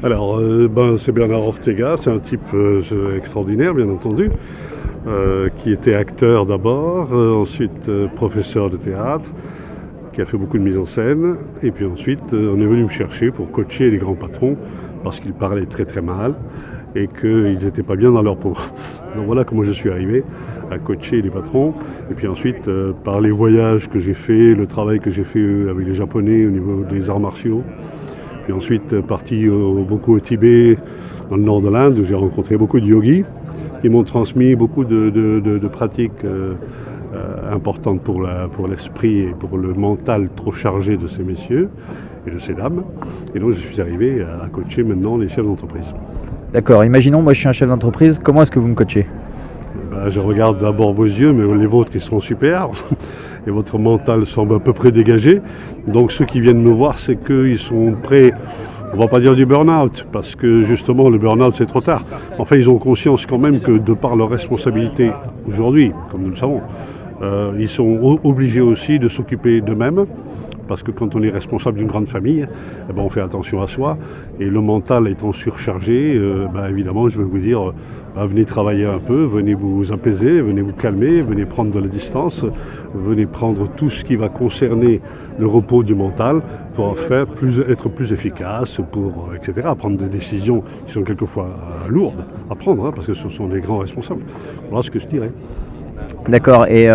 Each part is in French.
Alors, c'est Bernard Ortega, c'est un type extraordinaire, bien entendu, qui était acteur d'abord, ensuite professeur de théâtre, qui a fait beaucoup de mise en scène, et puis ensuite on est venu me chercher pour coacher les grands patrons, parce qu'ils parlaient très très mal, et qu'ils n'étaient pas bien dans leur peau. Donc voilà comment je suis arrivé à coacher les patrons, et puis ensuite par les voyages que j'ai fait, le travail que j'ai fait avec les Japonais au niveau des arts martiaux, puis ensuite parti beaucoup au Tibet, dans le nord de l'Inde, où j'ai rencontré beaucoup de yogis qui m'ont transmis beaucoup de pratiques importantes pour l'esprit et pour le mental trop chargé de ces messieurs et de ces dames. Et donc je suis arrivé à coacher maintenant les chefs d'entreprise. D'accord, imaginons moi je suis un chef d'entreprise, comment est-ce que vous me coachez ? Je regarde d'abord vos yeux, mais les vôtres qui sont super, et votre mental semble à peu près dégagé. Donc ceux qui viennent me voir, c'est qu'ils sont prêts, on ne va pas dire du burn-out, parce que justement le burn-out c'est trop tard. Enfin ils ont conscience quand même que de par leur responsabilité aujourd'hui, comme nous le savons, ils sont obligés aussi de s'occuper d'eux-mêmes. Parce que quand on est responsable d'une grande famille, on fait attention à soi. Et le mental étant surchargé, évidemment, je veux vous dire, venez travailler un peu, venez vous apaiser, venez vous calmer, venez prendre de la distance, venez prendre tout ce qui va concerner le repos du mental pour être plus efficace, etc. Prendre des décisions qui sont quelquefois lourdes à prendre, parce que ce sont des grands responsables. Voilà ce que je dirais. D'accord, et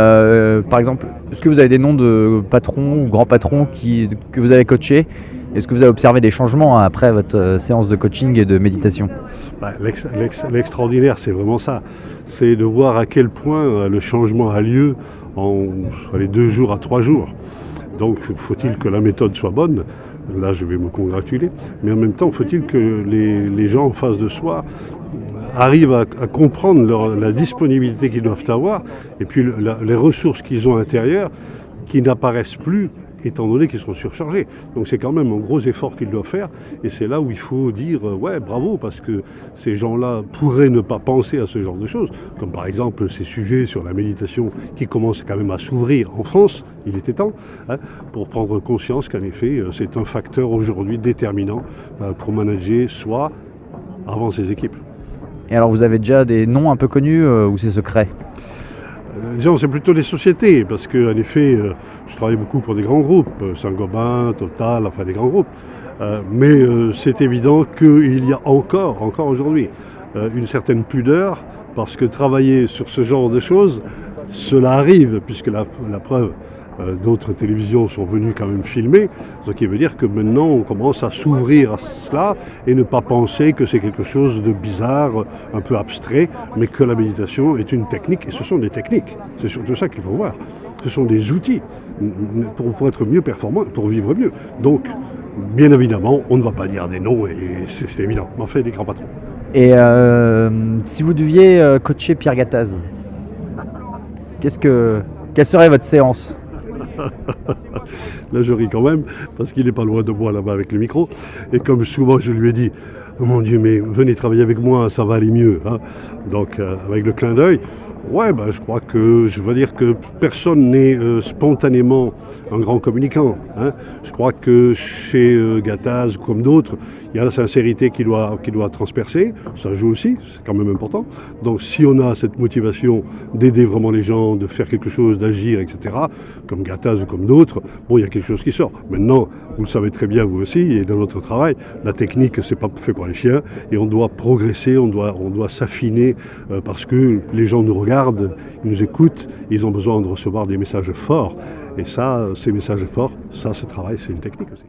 par exemple, est-ce que vous avez des noms de patrons ou grands patrons que vous avez coachés ? Est-ce que vous avez observé des changements après votre séance de coaching et de méditation ? L'extraordinaire, c'est vraiment ça. C'est de voir à quel point le changement a lieu en 2 jours à 3 jours. Donc faut-il que la méthode soit bonne ? Là, je vais me congratuler. Mais en même temps, faut-il que les gens en face de soi arrivent à comprendre la disponibilité qu'ils doivent avoir et puis les ressources qu'ils ont à l'intérieur qui n'apparaissent plus étant donné qu'ils sont surchargés. Donc c'est quand même un gros effort qu'ils doivent faire et c'est là où il faut dire bravo, parce que ces gens-là pourraient ne pas penser à ce genre de choses, comme par exemple ces sujets sur la méditation qui commencent quand même à s'ouvrir en France, il était temps, pour prendre conscience qu'en effet c'est un facteur aujourd'hui déterminant pour manager soi avant ses équipes. Et alors vous avez déjà des noms un peu connus ou c'est secret ? Disons, c'est plutôt des sociétés, parce qu'en effet, je travaille beaucoup pour des grands groupes, Saint-Gobain, Total, enfin des grands groupes. Mais c'est évident qu'il y a encore aujourd'hui, une certaine pudeur, parce que travailler sur ce genre de choses, cela arrive, puisque la preuve, d'autres télévisions sont venues quand même filmer, ce qui veut dire que maintenant on commence à s'ouvrir à cela et ne pas penser que c'est quelque chose de bizarre, un peu abstrait, mais que la méditation est une technique, et ce sont des techniques, c'est surtout ça qu'il faut voir, ce sont des outils pour être mieux performant, pour vivre mieux. Donc, bien évidemment, on ne va pas dire des noms, et c'est évident, mais on fait des grands patrons. Et si vous deviez coacher Pierre Gattaz, quelle serait votre séance ? Là je ris quand même parce qu'il n'est pas loin de moi là-bas avec le micro, et comme souvent je lui ai dit oh mon Dieu, mais venez travailler avec moi, ça va aller mieux, Donc avec le clin d'œil, je crois que je veux dire que personne n'est spontanément un grand communicant, Je crois que chez Gattaz comme d'autres, il y a la sincérité qui doit transpercer, ça joue aussi, c'est quand même important. Donc si on a cette motivation d'aider vraiment les gens, de faire quelque chose, d'agir, etc., comme Gattaz ou comme d'autres, il y a quelque chose qui sort. Maintenant, vous le savez très bien vous aussi, et dans notre travail, la technique, c'est pas fait pour les chiens, et on doit progresser, on doit s'affiner, parce que les gens nous regardent, ils nous écoutent, ils ont besoin de recevoir des messages forts. Et ça, ces messages forts, ça, ce travail, c'est une technique aussi.